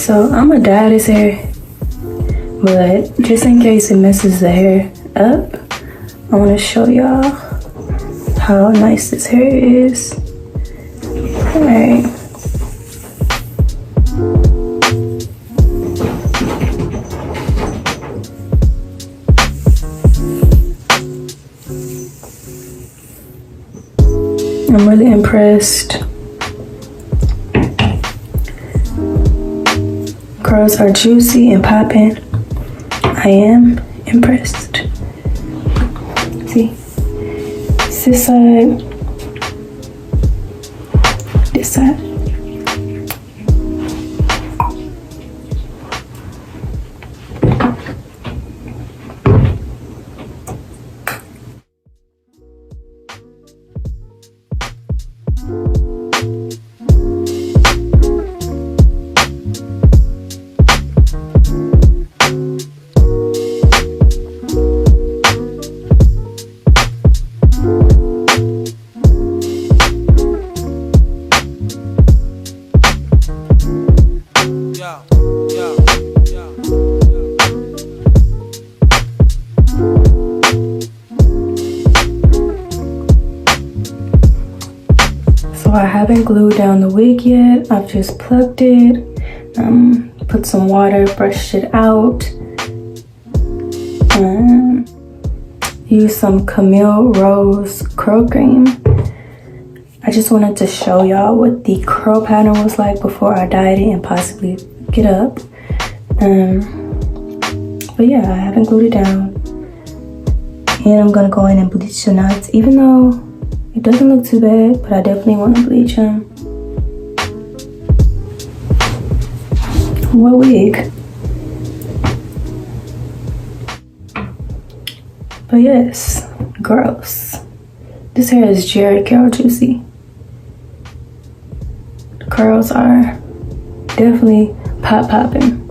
So I'm gonna dye this hair, but just in case it messes the hair up, I want to show y'all how nice this hair is. All right. I'm really impressed. Curls are juicy and popping. I am impressed. See, this side, this side. I haven't glued down the wig yet. I've just plucked it, put some water, brushed it out, used some Camille Rose curl cream. I just wanted to show y'all what the curl pattern was like before I dyed it and possibly get up. But yeah, I haven't glued it down. And I'm gonna go in and bleach the knots, even though it doesn't look too bad, but I definitely want to bleach them. What wig? But yes, gross. This hair is Jerry Curl juicy. The curls are definitely popping.